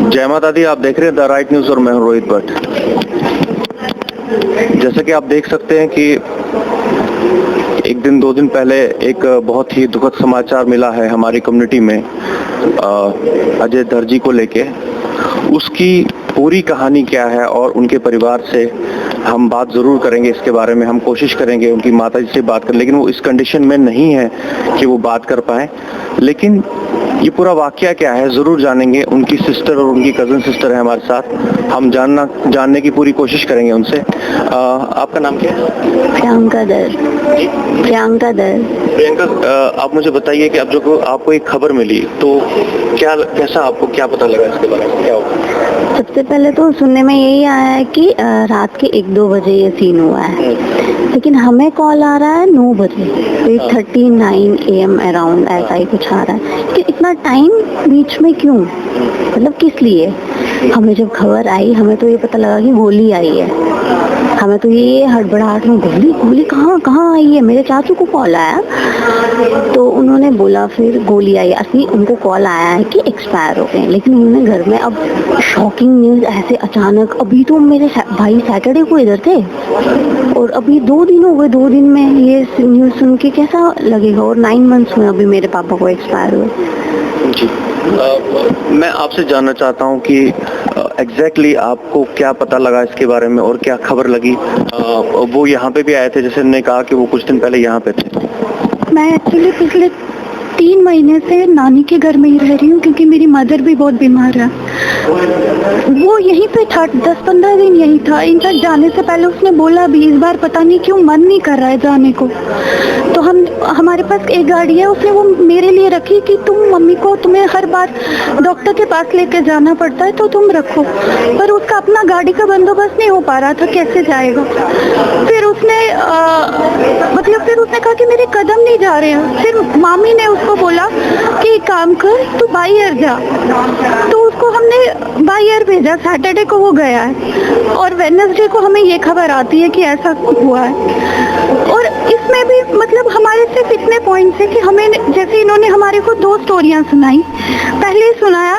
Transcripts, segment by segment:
जय माता दी। आप देख रहे हैं द राइट न्यूज और मैं हूं रोहित भट्ट। जैसे कि आप देख सकते हैं कि एक दिन 2 दिन पहले एक बहुत ही दुखद समाचार मिला है हमारी कम्युनिटी में अजय दर्जी को लेके। उसकी पूरी कहानी क्या है और उनके परिवार से हम बात जरूर करेंगे। इसके बारे में हम कोशिश करेंगे उनकी माता जी से बात कर, लेकिन वो इस कंडीशन में नहीं है कि वो बात कर पाए। लेकिन ये पूरा वाकया क्या है जरूर जानेंगे। उनकी सिस्टर और उनकी कजन सिस्टर है हमारे साथ, हम जानने की पूरी कोशिश करेंगे उनसे। आपका नाम क्या है? प्रियंका दर। प्रियंका, आप मुझे बताइए कि अब जो आपको एक खबर मिली तो कैसा आपको क्या पता लगा इसके बारे में, क्या होगा? सबसे पहले तो सुनने में यही आया है कि रात के 1-2 बजे ये सीन हुआ है, लेकिन हमें कॉल आ रहा है 9 बजे, 8:39 AM अराउंड, ऐसा ही कुछ आ रहा है कि इतना टाइम बीच में क्यों, मतलब किस लिए। हमें जब खबर आई हमें तो ये पता लगा कि गोली आई है। हमें तो ये हड़बड़ाहट में गोली कहाँ आई है। मेरे चाचू को कॉल आया तो उन्होंने बोला फिर गोली आई। असली उनको कॉल आया है कि एक्सपायर हो गए, लेकिन उन्होंने घर में अब शॉकिंग न्यूज़ ऐसे अचानक। अभी तो मेरे भाई सैटरडे को इधर थे और अभी 2 दिन हो गए। 2 दिन में ये न्यूज़ सुन के कैसा लगेगा। और 9 मंथ्स में अभी मेरे पापा को एक्सपायर हुए। जी, मैं आपसे जानना चाहता हूँ कि एग्जैक्टली आपको क्या पता लगा इसके बारे में और क्या खबर लगी। वो यहाँ पे भी आए थे, जैसे उन्होंने कहा कि वो कुछ दिन पहले यहाँ पे थे। मैं एक्चुअली पिछले 3 महीने से नानी के घर में ही रह रही हूँ, क्योंकि मेरी मदर भी बहुत बीमार है। वो यहीं पे था, 10-15 दिन यहीं था। इनफैक्ट जाने से पहले उसने बोला भी, इस बार पता नहीं क्यों मन नहीं कर रहा है जाने को। तो हमारे पास एक गाड़ी है, उसने वो मेरे लिए रखी कि तुम्हें हर बार डॉक्टर के पास लेके जाना पड़ता है तो तुम रखो। पर उसका अपना गाड़ी का बंदोबस्त नहीं हो पा रहा था, कैसे जाएगा। फिर उसने कहा कि मेरे कदम नहीं जा रहे हैं। फिर मामी ने उसको बोला कि काम कर, तू बाई एयर जा। तो उसको हमने बाई एयर भेजा। सैटरडे को वो गया है और वेडनेसडे को हमें ये खबर आती है कि ऐसा हुआ है। और इसमें भी मतलब हमारे सिर्फ इतने पॉइंट्स है कि हमें, जैसे इन्होंने हमारे को 2 स्टोरियां सुनाई। पहले सुनाया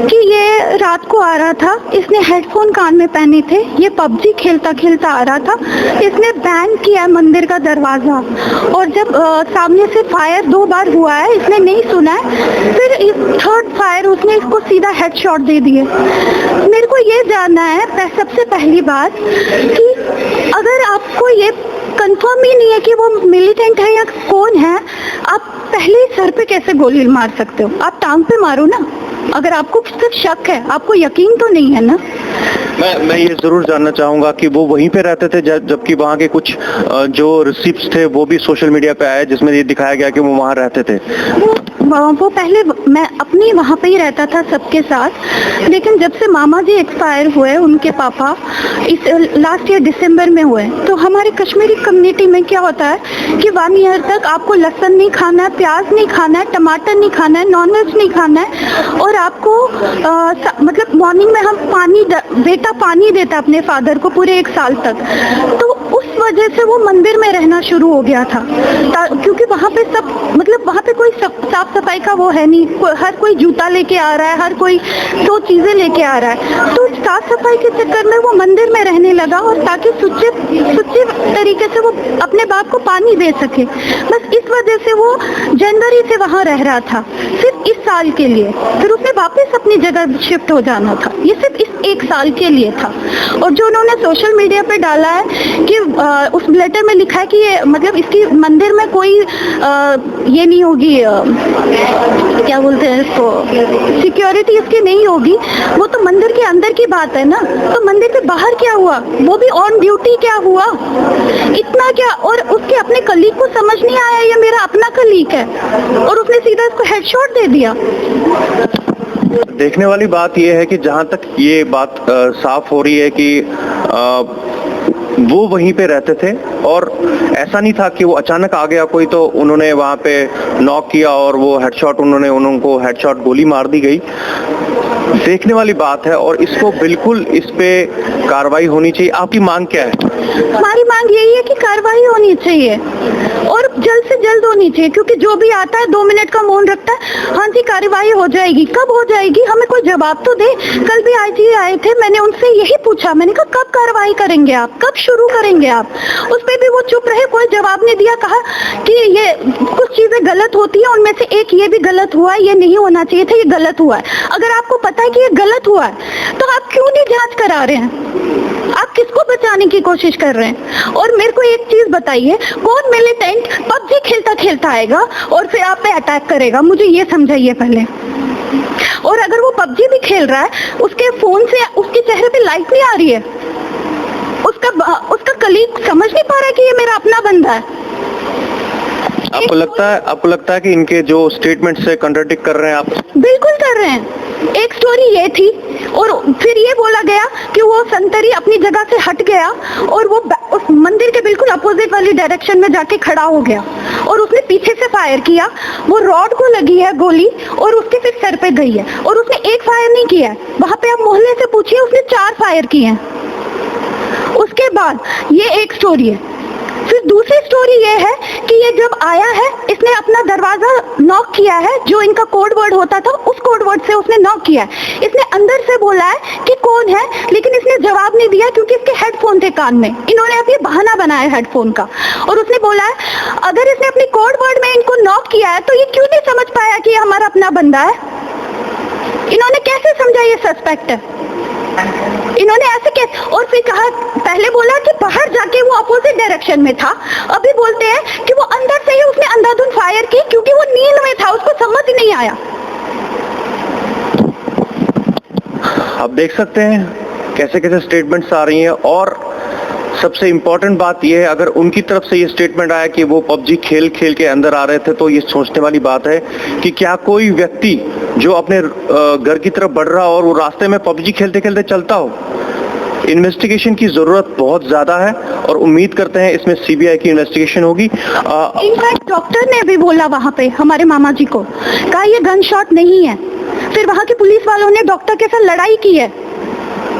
कि ये रात को आ रहा था, इसने हेडफोन कान में पहने थे, ये पबजी खेलता खेलता आ रहा था, इसने बैंग किया मंदिर का दरवाजा। और जब सामने से फायर 2 बार हुआ है, इसने नहीं सुना है। फिर इस 3rd फायर उसने इसको सीधा हेडशॉट दे दिए। मेरे को ये जानना है सबसे पहली बात कि अगर आपको ये कंफर्म ही नहीं है कि वो मिलिटेंट है या कौन है, आप पहले सर पे कैसे गोली मार सकते हो? आप टांग पे मारो ना, अगर आपको सिर्फ शक है, आपको यकीन तो नहीं है ना। मैं ये जरूर जानना चाहूंगा कि वो वहीं पे रहते थे, जबकि वहाँ के कुछ जो रिसिप्ट्स थे वो भी सोशल मीडिया पे आए, जिसमें ये दिखाया गया कि वो वहाँ रहते थे। वो पहले मैं अपनी वहाँ पे ही रहता था सबके साथ, लेकिन जब से मामा जी एक्सपायर हुए, उनके पापा इस लास्ट ईयर दिसंबर में हुए, तो हमारे कश्मीरी कम्युनिटी में क्या होता है कि 1 ईयर तक आपको लहसुन नहीं खाना है, प्याज नहीं खाना है, टमाटर नहीं खाना है, नॉनवेज नहीं खाना है। और आपको मतलब मॉर्निंग में हम बेटा पानी देता अपने फादर को पूरे 1 साल तक। तो उस वजह से वो मंदिर में रहना शुरू हो गया था, क्योंकि वहाँ पे सब मतलब वहाँ पे कोई साफ सफाई का वो है नहीं। हर कोई जूता लेके आ रहा है, हर कोई 2 चीजें लेके आ रहा है। तो साफ सफाई के चक्कर में वो मंदिर में रहने लगा, और ताकि सुच्चे तरीके से वो अपने बाप को पानी दे सके, बस इस वजह से वो जनवरी से वहाँ रह रहा था। फिर इस साल के लिए, फिर उसने वापस अपनी जगह शिफ्ट हो जाना था। ये सिर्फ इस एक साल के लिए था। और जो उन्होंने सोशल मीडिया पे डाला है कि उस लेटर में लिखा है कि ये मतलब इसकी मंदिर में कोई ये नहीं होगी, क्या बोलते हैं इसको, सिक्योरिटी इसकी नहीं होगी, वो तो मंदिर के अंदर की बात है ना। तो मंदिर के बाहर क्या हुआ, वो भी ऑन ड्यूटी क्या हुआ, इतना क्या। और उसके अपने कलीग को समझ नहीं आया ये मेरा अपना कलीग है, और उसने सीधा इसको हेडशॉट दे दिया। देखने वाली बात यह है कि जहां तक ये बात साफ हो रही है कि वो वहीं पे रहते थे और ऐसा नहीं था कि वो अचानक आ गया कोई तो उन्होंने वहां पे नॉक किया और वो हेडशॉट उनको हेडशॉट गोली मार दी गई। देखने वाली बात है और इसको बिल्कुल इस पे कार्रवाई होनी चाहिए। आपकी मांग क्या है? हमारी मांग यही है कि कार्रवाई होनी चाहिए और जल्द से जल्द होनी चाहिए, क्योंकि जो भी आता है 2 मिनट का मौन रखता है, हाँ जी कार्रवाई हो जाएगी। कब हो जाएगी, हमें कोई जवाब तो दे। कल भी आईजी आए थे, मैंने उनसे यही पूछा, मैंने कहा कब कार्रवाई करेंगे आप, कब शुरू करेंगे आप। उस पर भी वो चुप रहे, कोई जवाब नहीं दिया। कहा कि ये कुछ चीजें गलत होती है, उनमें से एक ये भी गलत हुआ है, ये नहीं होना चाहिए था, ये गलत हुआ है। अगर आपको पता है कि ये गलत हुआ है तो आप क्यों नहीं जांच करा रहे हैं? आप किसको बचाने की कोशिश कर रहे हैं? और मेरे को एक चीज बताइए, कौन मिलिटेंट पबजी खेलता खेलता आएगा और फिर आप पे अटैक करेगा? मुझे ये समझाइए पहले। और अगर वो पबजी भी खेल रहा है, उसके फोन से उसके चेहरे पे लाइट नहीं आ रही है, उसका कलीग समझ नहीं पा रहा है कि ये मेरा अपना बंदा है। आपको लगता है कि इनके जो स्टेटमेंट से कंट्राडिक्ट कर रहे हैं आप? बिल्कुल कर रहे हैं। एक स्टोरी ये थी और फिर ये बोला गया कि वो संतरी अपनी जगह से हट गया और वो उस मंदिर के बिल्कुल अपोजिट वाली डायरेक्शन में जाके खड़ा हो गया और उसने पीछे से फायर किया। वो रॉड को लगी है गोली और उसके फिर सर पे गई है, और उसने एक फायर नहीं किया है। वहां पे आप मोहल्ले से पूछिए, उसने 4 फायर किए हैं। उसके बाद ये एक स्टोरी है। फिर दूसरी स्टोरी ये है कि ये जब आया है, इसने अपना दरवाजा नॉक किया है, जो इनका कोड वर्ड होता था उस कोड वर्ड से उसने नॉक किया है। इसने अंदर से बोला है कि कौन है, लेकिन इसने जवाब नहीं दिया क्योंकि इसके हेडफोन थे कान में। इन्होंने अभी बहाना बनाया हेडफोन का, और उसने बोला है अगर इसने अपनी कोड वर्ड में इनको नॉक किया है तो ये क्यों नहीं समझ पाया कि ये हमारा अपना बंदा है? इन्होंने कैसे समझा ये सस्पेक्ट है? इन्होंने ऐसे कैसे? और फिर कहा, पहले बोला कि बाहर जाके वो अपोजिट डायरेक्शन में था, अभी बोलते हैं कि वो अंदर से ही उसने अंधाधुंध फायर की क्योंकि वो नींद में था, उसको समझ ही नहीं आया। आप देख सकते हैं कैसे कैसे स्टेटमेंट्स आ रही हैं। और सबसे इम्पोर्टेंट बात यह है, अगर उनकी तरफ से ये स्टेटमेंट आया कि वो पबजी खेल खेल के अंदर आ रहे थे, तो ये सोचने वाली बात है कि क्या कोई व्यक्ति जो अपने घर की तरफ बढ़ रहा हो और वो रास्ते में पबजी खेलते खेलते चलता हो? इन्वेस्टिगेशन की जरूरत बहुत ज्यादा है और उम्मीद करते हैं इसमें सीबीआई की इन्वेस्टिगेशन होगी। इनफैक्ट डॉक्टर ने भी बोला वहाँ पे हमारे मामा जी को, कहा ये गन शॉट नहीं है। फिर वहाँ के पुलिस वालों ने डॉक्टर के साथ लड़ाई की है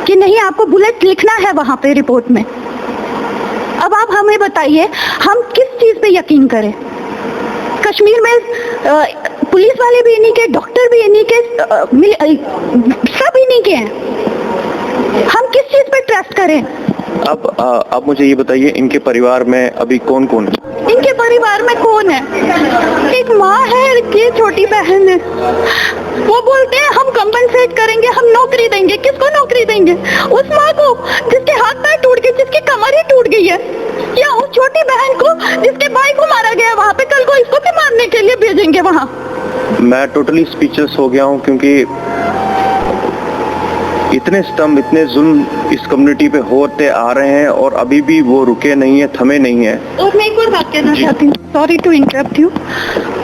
कि नहीं आपको बुलेट लिखना है वहाँ पे रिपोर्ट में। अब आप हमें बताइए, हम किस चीज पे यकीन करें? कश्मीर में पुलिस वाले भी इन्हीं के, डॉक्टर भी इन्हीं के, सब इन्हीं के हैं। हम किस चीज पे ट्रस्ट करें? अब मुझे ये बताइए, इनके परिवार में अभी कौन कौन है? इनके परिवार में कौन है? एक माँ है, एक छोटी बहन है। वो बोलते हैं हम कंपनसेट करेंगे, हम नौकरी देंगे। किसको नौकरी देंगे? उस माँ को जिसके हाथ पैर टूट गए, जिसकी कमर ही टूट गई है, या उस छोटी बहन को जिसके भाई को मारा गया वहाँ पे, कल को इसको भी मारने के लिए भेजेंगे वहाँ? मैं टोटली स्पीचलेस हो गया हूँ, क्योंकि इतने स्तंभ, इतने जुल्म इस कम्युनिटी पे होते आ रहे हैं और अभी भी वो रुके नहीं है, थमे नहीं है। और मैं एक और बात कहना चाहती हूँ, सॉरी टू इंटरप्ट यू।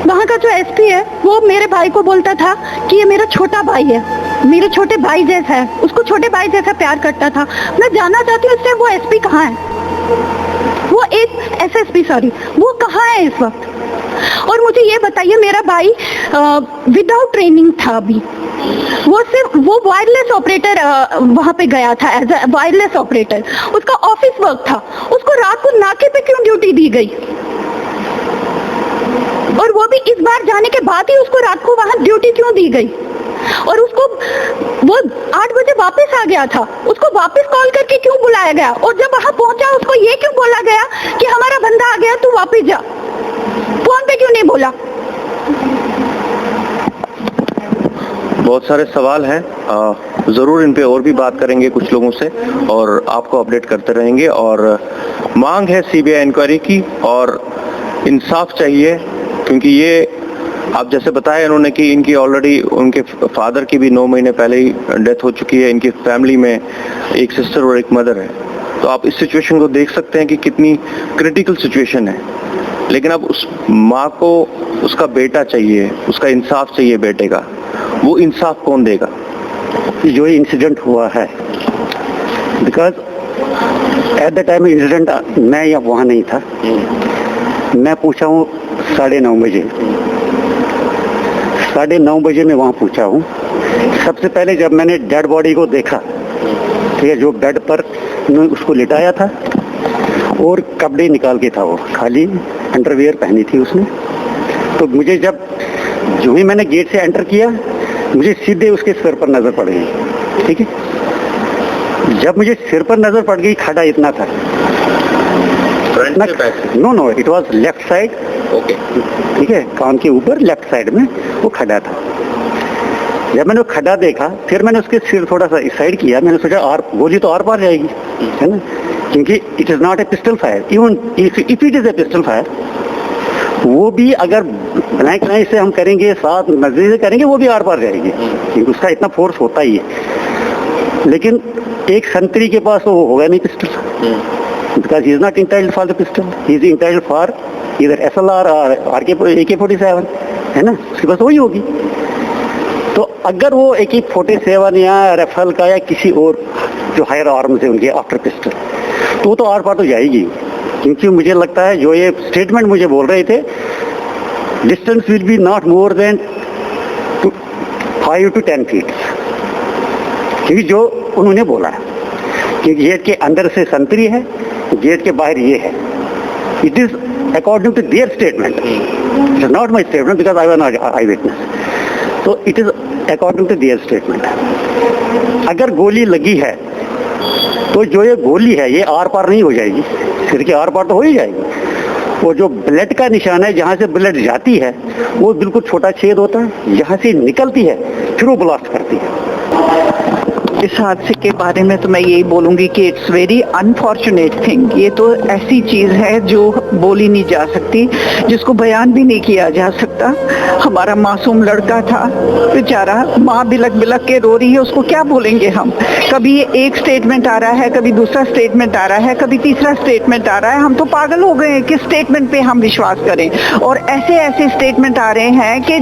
वहाँ का जो एसपी है वो मेरे भाई को बोलता था कि ये मेरा छोटा भाई है, मेरे छोटे भाई जैसा है, उसको छोटे भाई जैसा प्यार करता था। मैं जानना चाहती हूँ इससे वो एसपी कहाँ है? वो एक एसएसपी, सॉरी, वो कहाँ है इस वक्त? और मुझे ये बताइए, मेरा भाई विदाउट ट्रेनिंग था अभी, वो सिर्फ वो वायरलेस ऑपरेटर वहां पे गया था एज अ वायरलेस ऑपरेटर। उसका ऑफिस वर्क था, उसको रात को नाके पे क्यों ड्यूटी दी गई? और वो भी इस बार जाने के बाद ही उसको रात को वहां ड्यूटी क्यों दी गई? और उसको वो 8 बजे वापस आ गया था, उसको वापस कॉल करके क्यों बुलाया गया? और जब वहां पहुंचा उसको ये क्यों बोला गया कि हमारा बंदा आ गया, तू वापस जा? फोन पे क्यों नहीं बोला? बहुत सारे सवाल हैं, ज़रूर इन पे और भी बात करेंगे कुछ लोगों से और आपको अपडेट करते रहेंगे। और मांग है सीबीआई इंक्वायरी की और इंसाफ चाहिए, क्योंकि ये आप जैसे बताया इन्होंने कि इनकी ऑलरेडी उनके फादर की भी 9 महीने पहले ही डेथ हो चुकी है, इनकी फैमिली में एक सिस्टर और एक मदर है। तो आप इस सिचुएशन को देख सकते हैं कि कितनी क्रिटिकल सिचुएशन है। लेकिन अब उस माँ को उसका बेटा चाहिए, उसका इंसाफ चाहिए बेटे का। वो इंसाफ कौन देगा? जो इंसिडेंट हुआ है, because at the time incident मैं या वहाँ नहीं था। मैं पूछा हूँ 9:30 बजे, 9:30 बजे मैं वहाँ पूछा हूँ। सबसे पहले जब मैंने डेड बॉडी को देखा, ठीक है, जो बेड पर उसको लिटाया था और कपड़े निकाल के था, वो खाली अंडरवियर पहनी थी उसने। तो मुझे जो ही मैंने गेट से एंटर किया, मुझे सीधे उसके सिर पर नजर पड़ गई। ठीक है, जब मुझे सिर पर नजर पड़ गई, खड़ा इतना था। No, it was left side. Okay, ठीक है, कान के ऊपर लेफ्ट साइड में वो खड़ा था। जब मैंने वो खड़ा देखा, फिर मैंने उसके सिर थोड़ा सा इस साइड किया। मैंने सोचा गोली तो आर पार जाएगी, है ना, क्योंकि it is not a pistol fire. Even if it is a pistol fire, वो भी अगर ब्लैंक नाइफ से हम करेंगे, साथ नजर से करेंगे, वो भी आर पार जाएगी, क्योंकि उसका इतना फोर्स होता ही है। लेकिन एक संतरी के पास वो होगा नहीं pistol, because he is not entitled for the pistol, he is entitled for इधर SLR और AK-47, है ना, उसके पास वही होगी। तो अगर वो AK-47 या राइफल का या किसी और जो हायर आर्म से उनके आफ्टर पिस्टल, तो वो तो आर पार तो जाएगी। क्योंकि मुझे लगता है जो ये स्टेटमेंट मुझे बोल रहे थे, distance will be not more than 5 to 10 feet, क्योंकि जो उन्होंने बोला कि गेट के अंदर से संतरी है, गेट के बाहर ये है। It is according to their statement, it is not my statement, because I was not I witness. तो it is according to their statement. अगर गोली लगी है तो जो ये गोली है, ये आर पार नहीं हो जाएगी, सिर के आर पार तो हो ही जाएगी। वो जो ब्लड का निशान है, जहाँ से ब्लड जाती है, वो बिल्कुल छोटा छेद होता है, जहाँ से निकलती है फिर वो ब्लास्ट करती है। इस हादसे के बारे में तो मैं यही बोलूँगी कि इट्स वेरी अनफॉर्चुनेट थिंग। ये तो ऐसी चीज़ है जो बोली नहीं जा सकती, जिसको बयान भी नहीं किया जा सकता। हमारा मासूम लड़का था बेचारा, माँ बिलक बिलक के रो रही है, उसको क्या बोलेंगे हम। कभी एक स्टेटमेंट आ रहा है, कभी दूसरा स्टेटमेंट आ रहा है, कभी तीसरा स्टेटमेंट आ रहा है। हम तो पागल हो गए हैं कि स्टेटमेंट पे हम विश्वास करें, और ऐसे ऐसे स्टेटमेंट आ रहे हैं कि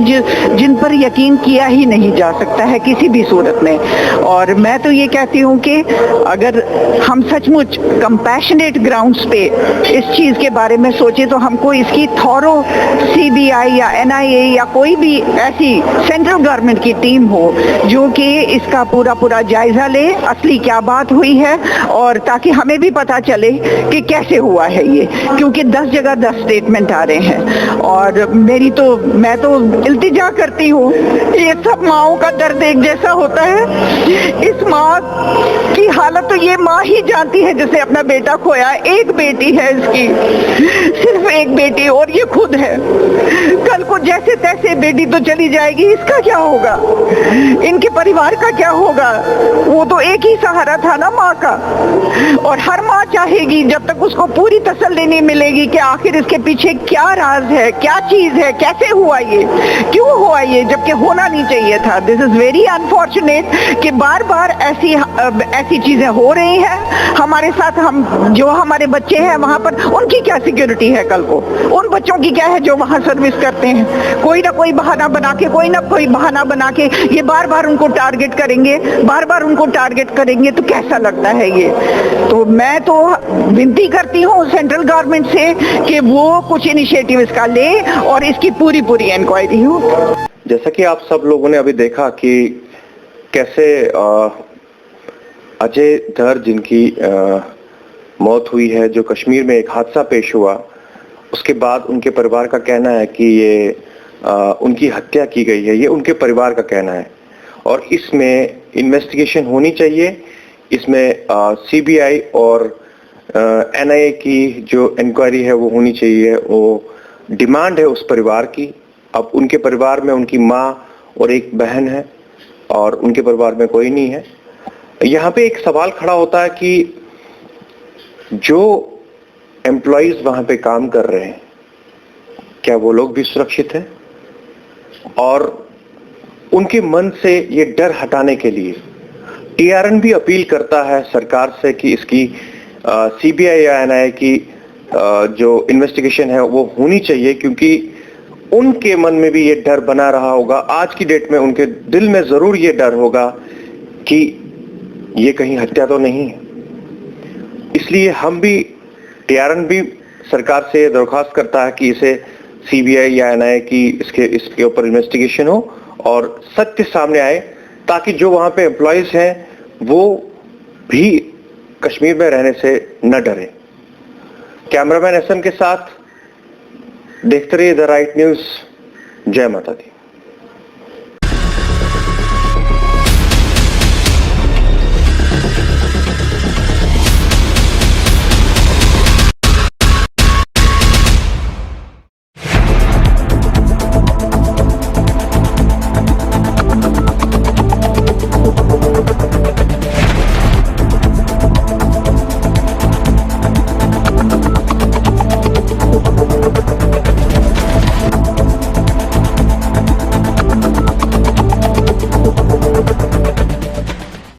जिन पर यकीन किया ही नहीं जा सकता है किसी भी सूरत में। और मैं तो ये कहती हूँ कि अगर हम सचमुच कंपैशनेट ग्राउंड्स पे इस चीज़ के बारे में सोचें, तो हमको इसकी थॉरो CBI या NIA या कोई भी ऐसी सेंट्रल गवर्नमेंट की टीम हो जो कि इसका पूरा जायजा ले, असली क्या बात हुई है, और ताकि हमें भी पता चले कि कैसे हुआ है ये। क्योंकि 10 जगह 10 स्टेटमेंट आ रहे हैं, और मैं तो इल्तिजा करती हूँ, ये सब माँओं का दर्द एक जैसा होता है। इस माँ की हालत तो ये माँ ही जानती है जिसे अपना बेटा खोया। एक बेटी है इसकी, सिर्फ एक बेटी, और ये खुद है। कल को जैसे तैसे बेटी तो चली जाएगी, इसका क्या होगा, इनके परिवार का क्या होगा। वो तो एक ही सहारा था ना माँ का, और हर माँ चाहेगी जब तक उसको पूरी तसल्ली नहीं मिलेगी कि आखिर इसके पीछे क्या राज है, क्या चीज है, कैसे हुआ ये, क्यों हुआ ये, जबकि होना नहीं चाहिए था। दिस इज वेरी अनफॉर्चुनेट कि बार बार ऐसी चीजें हो रही हैं हमारे साथ। हम जो हमारे बच्चे हैं वहां पर, उनकी क्या सिक्योरिटी है कल को, उन बच्चों की क्या है जो वहां सर्विस करते हैं। कोई ना कोई बहाना बना के, कोई ना कोई बहाना बना के ये बार बार उनको टारगेट करेंगे, बार बार उनको टारगेट करेंगे, तो कैसा लगता है ये। तो मैं तो विनती करती हूँ सेंट्रल गवर्नमेंट से कि वो कुछ इनिशिएटिव इसका ले और इसकी पूरी इंक्वायरी हो। जैसा कि आप सब लोगों ने अभी देखा कि कैसे अजय धर जिनकी मौत हुई है, जो कश्मीर में एक हादसा पेश हुआ, उसके बाद उनके परिवार का कहना है कि ये उनकी हत्या की गई है। ये उनके परिवार का कहना है, और इसमें इन्वेस्टिगेशन होनी चाहिए। इसमें CBI और NIA की जो इंक्वायरी है वो होनी चाहिए। वो डिमांड है उस परिवार की। अब उनके परिवार में उनकी माँ और एक बहन है, और उनके परिवार में कोई नहीं है। यहाँ पे एक सवाल खड़ा होता है कि जो एम्प्लॉइज वहां पे काम कर रहे हैं, क्या वो लोग भी सुरक्षित हैं? और उनके मन से ये डर हटाने के लिए टीआरएन भी अपील करता है सरकार से कि इसकी सीबीआई या एनआईए की जो इन्वेस्टिगेशन है वो होनी चाहिए, क्योंकि उनके मन में भी ये डर बना रहा होगा। आज की डेट में उनके दिल में जरूर ये डर होगा कि ये कहीं हत्या तो नहीं है। इसलिए हम भी, टीआरएन भी सरकार से दरख्वास्त करता है कि इसे सीबीआई या एनआईए की इसके ऊपर इन्वेस्टिगेशन हो और सत्य सामने आए, ताकि जो वहां पे एम्प्लॉइज हैं वो भी कश्मीर में रहने से न डरे। कैमरामैन एसएम के साथ देखते रहिए द राइट न्यूज। जय माता दी।